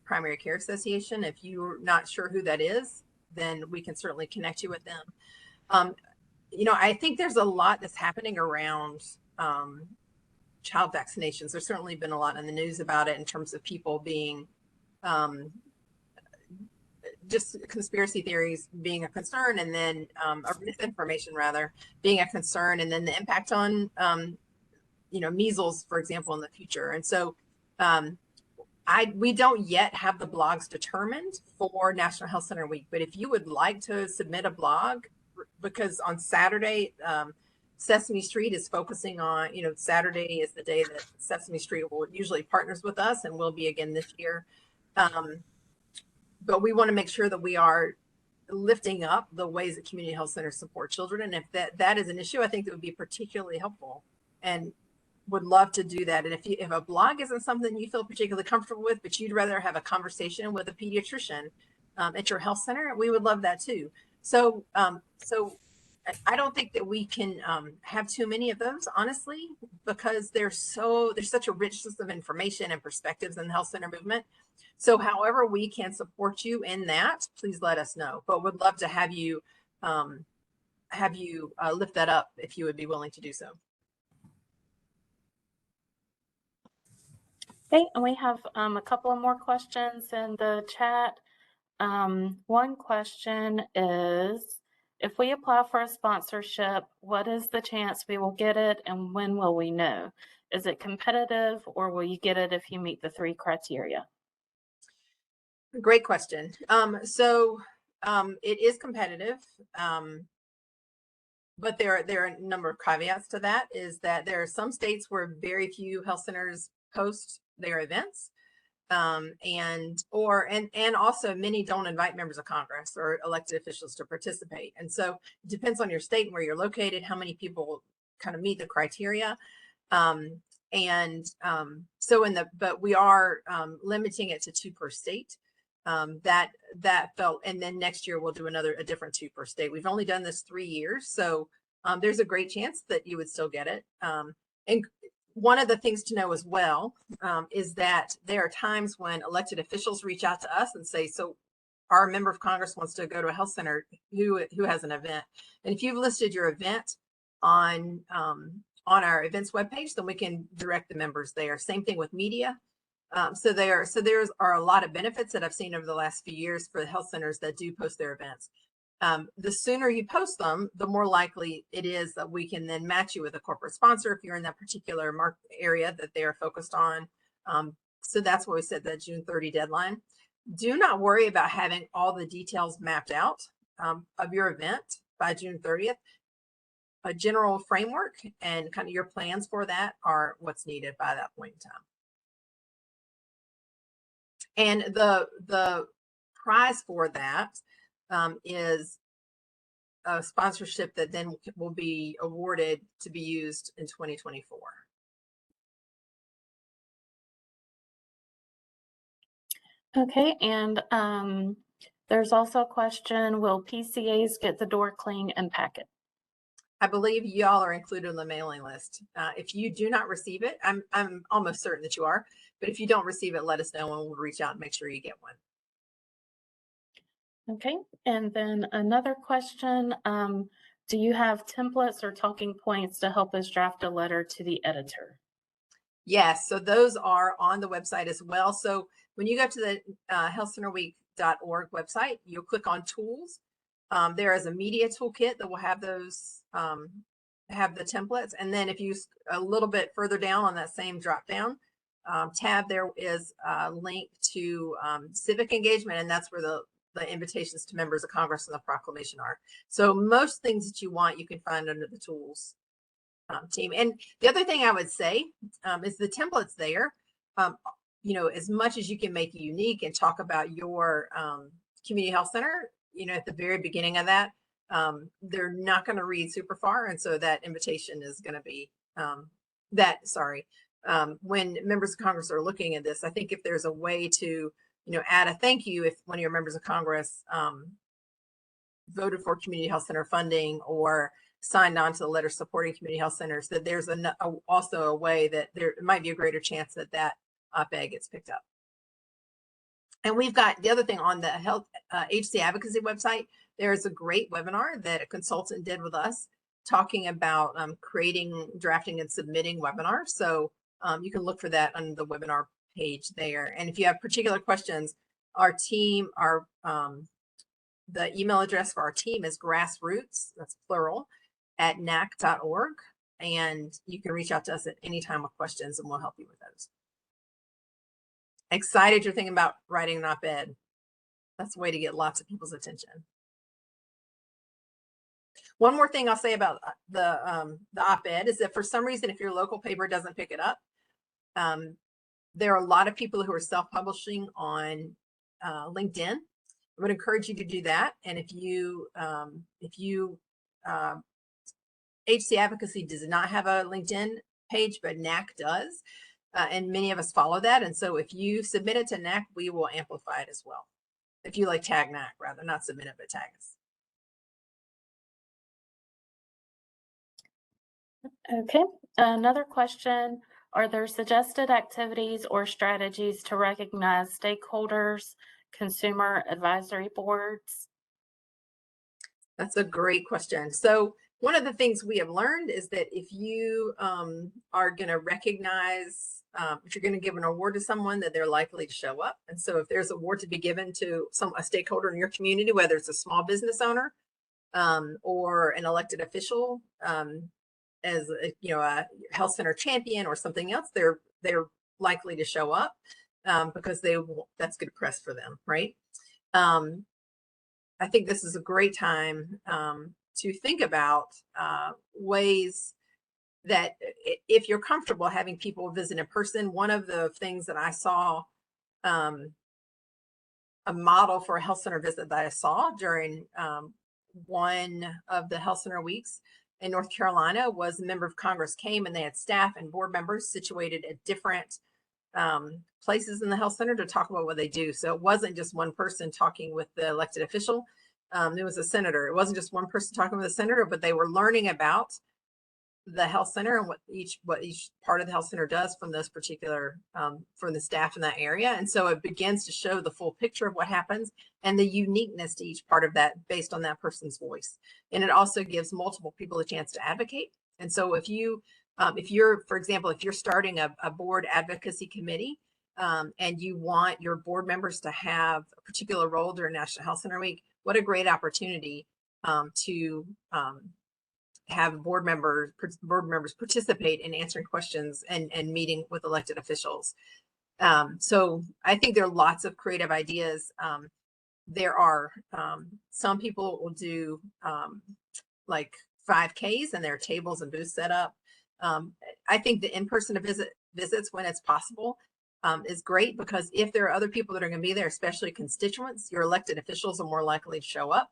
S1: primary care association. If you're not sure who that is, then we can certainly connect you with them. I think there's a lot that's happening around child vaccinations. There's certainly been a lot in the news about it in terms of people being just conspiracy theories being a concern, and then or misinformation rather being a concern, and then the impact on measles, for example, in the future. And so we don't yet have the blogs determined for National Health Center Week, but if you would like to submit a blog, because on Saturday, Sesame Street is focusing on, Saturday is the day that Sesame Street will usually partners with us and will be again this year. But we want to make sure that we are lifting up the ways that community health centers support children. And if that is an issue, I think that would be particularly helpful and would love to do that. And if a blog isn't something you feel particularly comfortable with, but you'd rather have a conversation with a pediatrician at your health center, we would love that too. So I don't think that we can have too many of those, honestly, because there's such a richness of information and perspectives in the health center movement. So however we can support you in that, please let us know. But would love to have you lift that up if you would be willing to do so.
S3: Okay, and we have a couple of more questions in the chat. One question is, if we apply for a sponsorship, what is the chance we will get it, and when will we know? Is it competitive, or will you get it if you meet the 3 criteria?
S1: Great question. So it is competitive, but there are a number of caveats to that. Is that there are some states where very few health centers post their events, and also many don't invite members of Congress or elected officials to participate. And so it depends on your state and where you're located, how many people kind of meet the criteria. But we are limiting it to 2 per state. That felt, and then next year we'll do a different 2 per state. We've only done this 3 years, so there's a great chance that you would still get it. And one of the things to know as well is that there are times when elected officials reach out to us and say, so our member of Congress wants to go to a health center who has an event. And if you've listed your event on our events webpage, then we can direct the members there. Same thing with media. So there are a lot of benefits that I've seen over the last few years for the health centers that do post their events. The sooner you post them, the more likely it is that we can then match you with a corporate sponsor if you're in that particular market area that they are focused on. So that's why we set that June 30 deadline. Do not worry about having all the details mapped out of your event by June 30th. A general framework and kind of your plans for that are what's needed by that point in time. And the prize for that is a sponsorship that then will be awarded to be used in 2024.
S3: Okay, and there's also a question, will PCAs get the door clean and pack it?
S1: I believe y'all are included on the mailing list. If you do not receive it, I'm almost certain that you are, but if you don't receive it, let us know and we'll reach out and make sure you get one.
S3: Okay, and then another question, do you have templates or talking points to help us draft a letter to the editor?
S1: Yes, so those are on the website as well. So when you go to the healthcenterweek.org website, you'll click on tools. There is a media toolkit that will have those, have the templates. And then if you a little bit further down on that same drop down tab, there is a link to civic engagement, and that's where the invitations to members of Congress and the proclamation are. So most things that you want, you can find under the tools team. And the other thing I would say is the templates there, you know, as much as you can make it unique and talk about your community health center, you know, at the very beginning of that, they're not going to read super far. And so that invitation is going to be when members of Congress are looking at this, I think if there's a way to, you know, add a thank you if one of your members of Congress voted for community health center funding or signed on to the letter supporting community health centers, that there's also a way that there might be a greater chance that that op-ed gets picked up. And we've got the other thing on the health HC advocacy website. There's a great webinar that a consultant did with us talking about creating, drafting, and submitting webinars. So you can look for that on the webinar page there. And if you have particular questions, our team, the email address for our team is grassroots, that's plural, at NAC.org. And you can reach out to us at any time with questions and we'll help you with those. Excited you're thinking about writing an op-ed. That's a way to get lots of people's attention. One more thing I'll say about the op-ed is that for some reason, if your local paper doesn't pick it up, there are a lot of people who are self-publishing on LinkedIn. I would encourage you to do that. And if you HC Advocacy does not have a LinkedIn page, but NAC does. And many of us follow that. And so if you submit it to NAC, we will amplify it as well. If you like tag NAC, rather, not submit it, but tag us.
S3: Okay, another question. Are there suggested activities or strategies to recognize stakeholders, consumer advisory boards?
S1: That's a great question. So one of the things we have learned is that if you are going to recognize, if you're going to give an award to someone, that they're likely to show up. And so if there's an award to be given to a stakeholder in your community, whether it's a small business owner or an elected official, as a health center champion or something else, they're likely to show up because that's good press for them, right? I think this is a great time to think about ways that if you're comfortable having people visit in person. One of the things that I saw, a model for a health center visit that I saw during one of the health center weeks in North Carolina was a member of Congress came and they had staff and board members situated at different places in the health center to talk about what they do. So it wasn't just one person talking with the elected official. It was a senator. It wasn't just one person talking with a senator, but they were learning about the health center and what each part of the health center does from those particular from the staff in that area. And so it begins to show the full picture of what happens and the uniqueness to each part of that based on that person's voice. And it also gives multiple people a chance to advocate. And so if you're, for example, if you're starting a board advocacy committee and you want your board members to have a particular role during National Health Center Week, what a great opportunity to have board members participate in answering questions and meeting with elected officials. So I think there are lots of creative ideas. There are some people will do like 5Ks and there are tables and booths set up. I think the in-person visits when it's possible is great, because if there are other people that are going to be there, especially constituents, your elected officials are more likely to show up.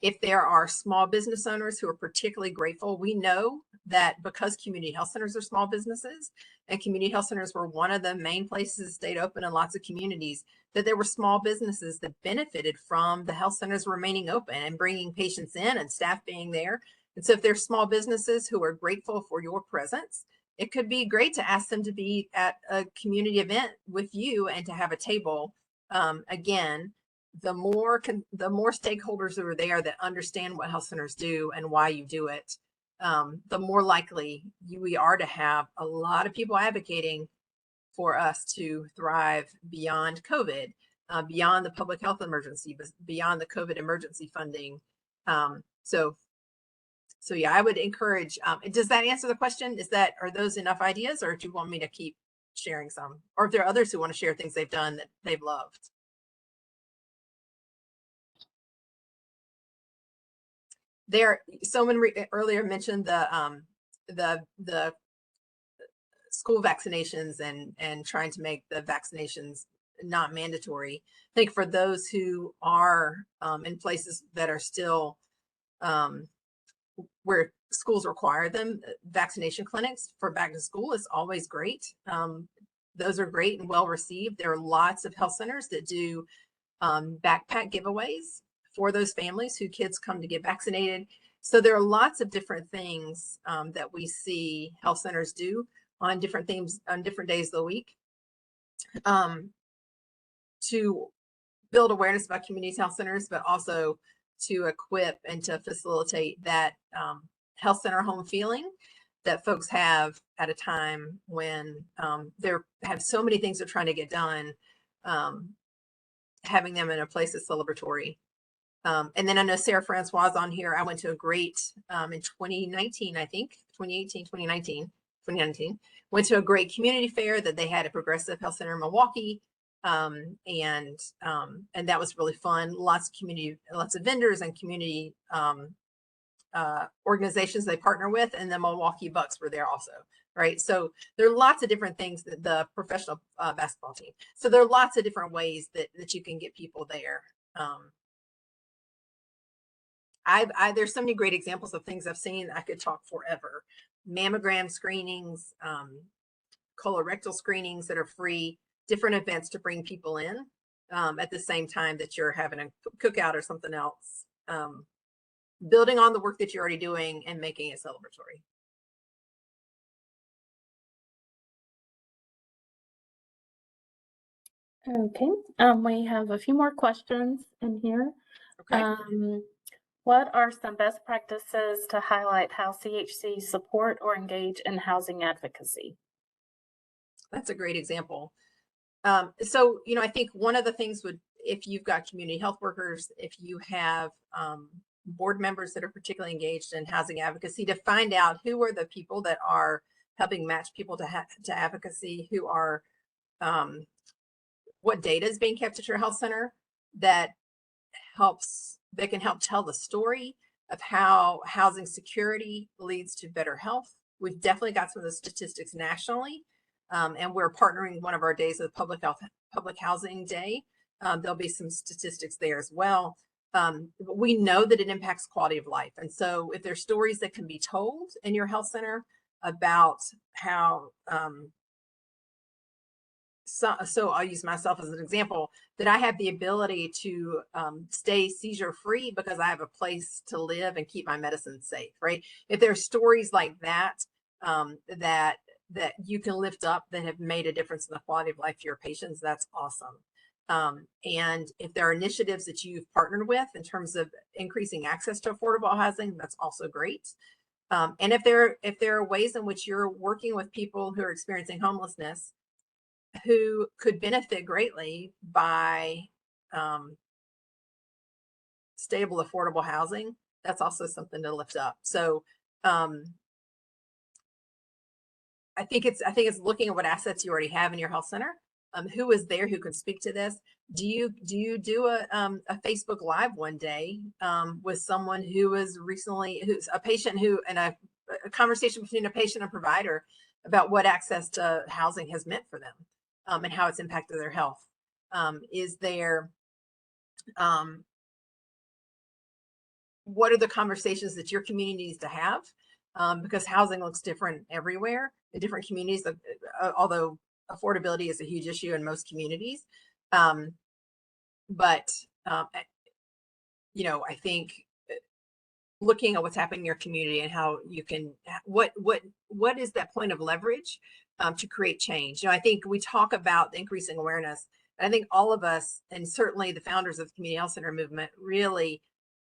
S1: If there are small business owners who are particularly grateful, we know that because community health centers are small businesses, and community health centers were one of the main places that stayed open in lots of communities, that there were small businesses that benefited from the health centers remaining open and bringing patients in and staff being there. And so if there's small businesses who are grateful for your presence, it could be great to ask them to be at a community event with you and to have a table. Again, the more stakeholders that are there that understand what health centers do and why you do it, the more likely we are to have a lot of people advocating for us to thrive beyond COVID, beyond the public health emergency, beyond the COVID emergency funding. So yeah, I would encourage, does that answer the question? Are those enough ideas, or do you want me to keep sharing some? Or if there are others who want to share things they've done that they've loved. Someone earlier mentioned the school vaccinations and trying to make the vaccinations not mandatory. I think for those who are in places that are still where schools require them, vaccination clinics for back to school is always great. Those are great and well received. There are lots of health centers that do backpack giveaways for those families whose kids come to get vaccinated. So there are lots of different things that we see health centers do on different things on different days of the week to build awareness about community health centers, but also to equip and to facilitate that health center home feeling that folks have at a time when they have so many things they're trying to get done. Having them in a place that's celebratory. And then I know Sarah Francois on here. I went to a great, in 2019, I think, 2019, went to a great community fair that they had at Progressive Health Center in Milwaukee. And that was really fun. Lots of vendors and community organizations they partner with, and the Milwaukee Bucks were there also. Right. So there are lots of different things that the professional basketball team. So there are lots of different ways that you can get people there. There's so many great examples of things I've seen. I could talk forever. Mammogram screenings, colorectal screenings that are free, different events to bring people in at the same time that you're having a cookout or something else. Building on the work that you're already doing and making it celebratory.
S3: Okay, we have a few more questions in here.
S1: Okay.
S3: What are some best practices to highlight how CHC support or engage in housing advocacy?
S1: That's a great example. So, I think one of the things if you've got community health workers, if you have board members that are particularly engaged in housing advocacy, to find out who are the people that are helping match people to advocacy, who are what data is being kept at your health center that can help tell the story of how housing security leads to better health. We've definitely got some of the statistics nationally, and we're partnering one of our days of Public Housing Day. There'll be some statistics there as well. We know that it impacts quality of life. And so if there's stories that can be told in your health center about how, so I'll use myself as an example, that I have the ability to stay seizure free because I have a place to live and keep my medicine safe, right? If there are stories like that, that you can lift up that have made a difference in the quality of life for your patients, that's awesome. And if there are initiatives that you've partnered with in terms of increasing access to affordable housing, that's also great. And if there are ways in which you're working with people who are experiencing homelessness, who could benefit greatly by stable, affordable housing, that's also something to lift up. So I think it's looking at what assets you already have in your health center. Who is there who can speak to this? Do you do a Facebook Live one day with someone who's a patient and a conversation between a patient and provider about what access to housing has meant for them and how it's impacted their health? Is there what are the conversations that your community needs to have? Because housing looks different everywhere in different communities, although affordability is a huge issue in most communities. But you know, I think looking at what's happening in your community and how you can, what is that point of leverage to create change? You know, I think we talk about the increasing awareness. I think all of us, and certainly the founders of the Community Health Center movement, really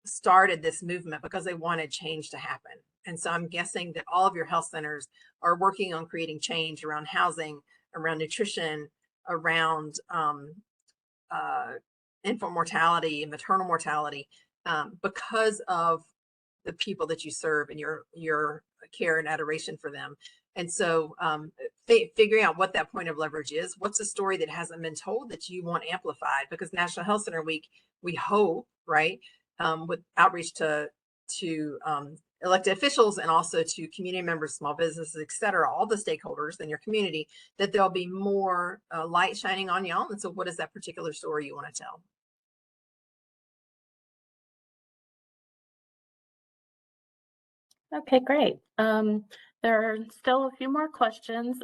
S1: started this movement because they wanted change to happen. And so I'm guessing that all of your health centers are working on creating change around housing, around nutrition, around infant mortality and maternal mortality, because of the people that you serve and your care and adoration for them. And so figuring out what that point of leverage is, what's a story that hasn't been told that you want amplified, because National Health Center Week, we hope, right, with outreach to elected officials and also to community members, small businesses, et cetera, all the stakeholders in your community, that there'll be more light shining on y'all. And so what is that particular story you want to tell?
S3: Okay, great. There are still a few more questions.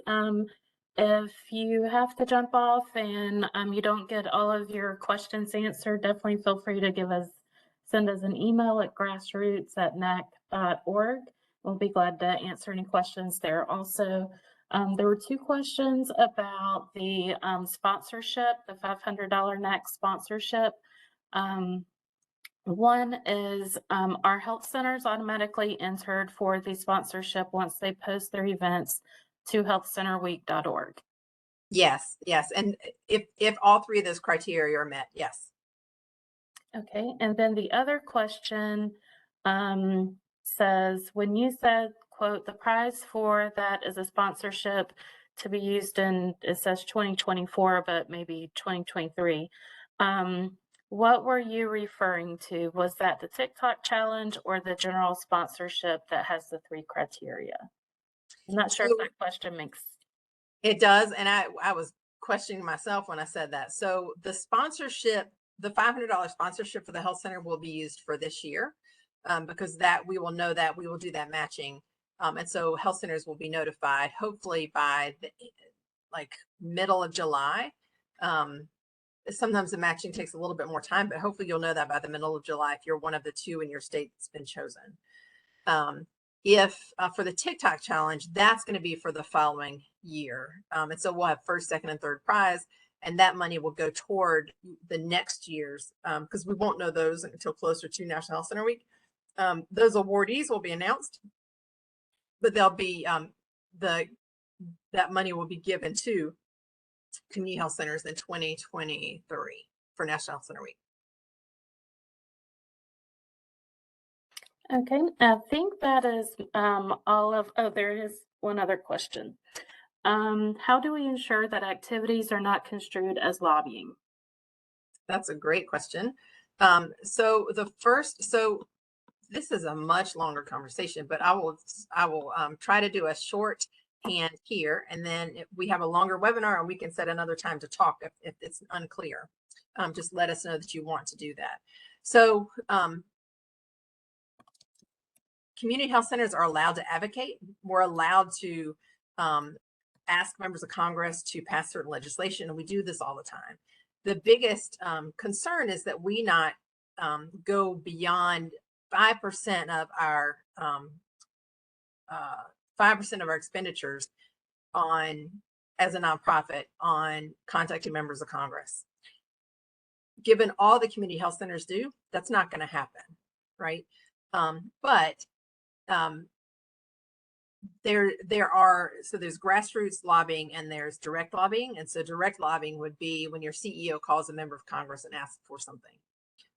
S3: If you have to jump off and you don't get all of your questions answered, definitely feel free to send us an email at grassroots@nac.org. We'll be glad to answer any questions there. Also, there were 2 questions about the sponsorship, the $500 NAC sponsorship. One is our health centers automatically entered for the sponsorship once they post their events to healthcenterweek.org.
S1: Yes, yes. And if all 3 of those criteria are met, yes.
S3: Okay, and then the other question says, when you said, quote, the prize for that is a sponsorship to be used in, it says 2024, but maybe 2023. What were you referring to? Was that the TikTok challenge or the general sponsorship that has the 3 criteria? I'm not sure if that question makes.
S1: It does. And I was questioning myself when I said that. So the sponsorship, the $500 sponsorship for the health center will be used for this year, because that we will know that we will do that matching. And so health centers will be notified hopefully by the middle of July. Sometimes the matching takes a little bit more time, but hopefully you'll know that by the middle of July if you're one of the 2 in your state that's been chosen. If for the TikTok challenge, that's going to be for the following year. And so we'll have first, second, and third prize, and that money will go toward the next year's, because we won't know those until closer to National Health Center Week. Those awardees will be announced, but they'll be that money will be given to community health centers in 2023 for National Health Center Week.
S3: Okay, I think that is all of, oh, there is one other question. How do we ensure that activities are not construed as lobbying?
S1: That's a great question. So this is a much longer conversation, but I will try to do a short hand here, and then if we have a longer webinar and we can set another time to talk if it's unclear. Just let us know that you want to do that. So community health centers are allowed to advocate. We're allowed to ask members of Congress to pass certain legislation, and we do this all the time. The biggest concern is that we not go beyond 5% of our 5% of our expenditures as a nonprofit on contacting members of Congress. Given all the community health centers do, that's not going to happen, right? But there's grassroots lobbying and there's direct lobbying. And so direct lobbying would be when your CEO calls a member of Congress and asks for something.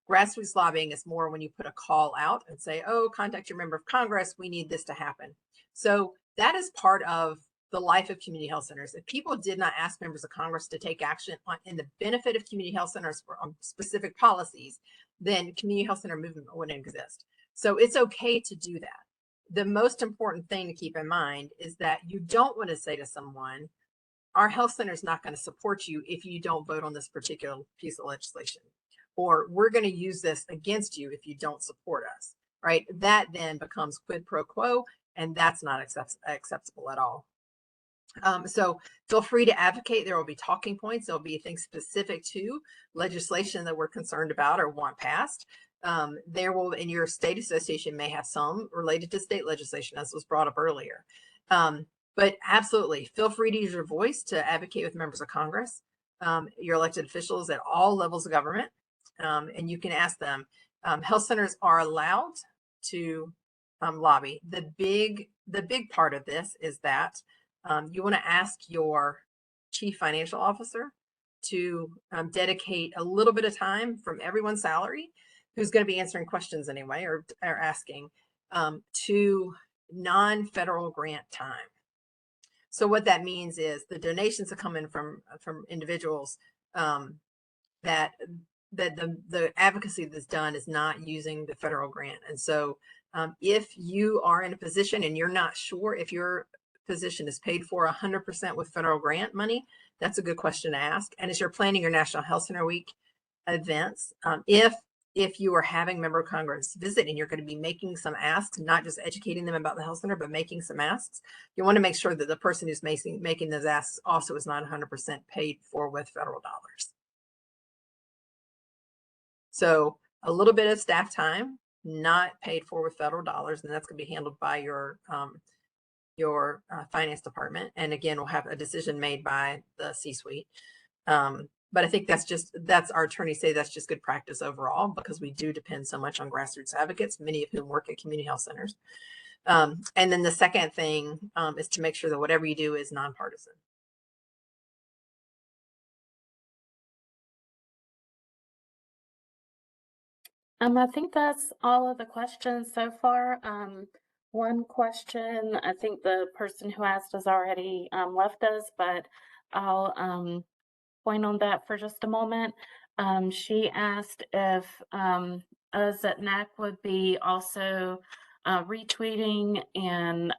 S1: Grassroots lobbying is more when you put a call out and say, oh, contact your member of Congress, we need this to happen. So that is part of the life of community health centers. If people did not ask members of Congress to take action in the benefit of community health centers for specific policies, then community health center movement wouldn't exist. So it's okay to do that. The most important thing to keep in mind is that you don't want to say to someone, our health center is not going to support you if you don't vote on this particular piece of legislation, or we're going to use this against you if you don't support us. right? That then becomes quid pro quo, and that's not acceptable at all. So feel free to advocate. There will be talking points. There'll be things specific to legislation that we're concerned about or want passed. There will, in your state association may have some related to state legislation, as was brought up earlier. But absolutely feel free to use your voice to advocate with members of Congress, your elected officials at all levels of government. And you can ask them. Health centers are allowed to lobby. The big part of this is that you want to ask your chief financial officer to dedicate a little bit of time from everyone's salary, who's going to be answering questions anyway, or asking, to non-federal grant time. So what that means is the donations that come in from individuals, that the advocacy that's done is not using the federal grant. And so if you are in a position and you're not sure if your position is paid for 100% with federal grant money, that's a good question to ask. And as you're planning your National Health Center Week events, if you are having member of Congress visit and you're going to be making some asks, not just educating them about the health center, but making some asks, you want to make sure that the person who's making those asks also is not 100% paid for with federal dollars. So a little bit of staff time, not paid for with federal dollars, and that's going to be handled by your finance department. And again, we'll have a decision made by the C-suite. But I think that's our attorneys say that's just good practice overall, because we do depend so much on grassroots advocates, many of whom work at community health centers. And then the second thing is to make sure that whatever you do is nonpartisan.
S3: I think that's all of the questions so far. One question, I think the person who asked has already left us, but I'll point on that for just a moment. She asked if us at NAC would be also retweeting and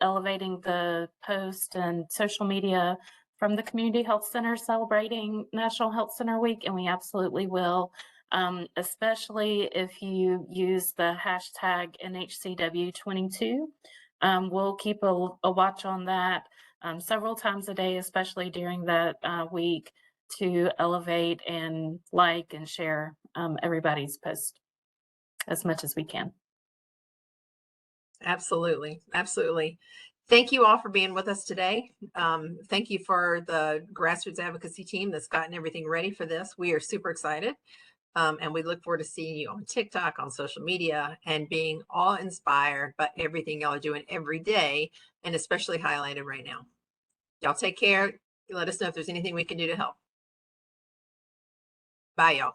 S3: elevating the post and social media from the community health center celebrating National Health Center Week, and we absolutely will. Especially if you use the hashtag NHCW22. We'll keep a watch on that several times a day, especially during that week, to elevate and like and share everybody's post as much as we can.
S1: Absolutely. Absolutely. Thank you all for being with us today. Thank you for the grassroots advocacy team that's gotten everything ready for this. We are super excited. And we look forward to seeing you on TikTok, on social media, and being all inspired by everything y'all are doing every day, and especially highlighted right now. Y'all take care. Let us know if there's anything we can do to help. Bye, y'all.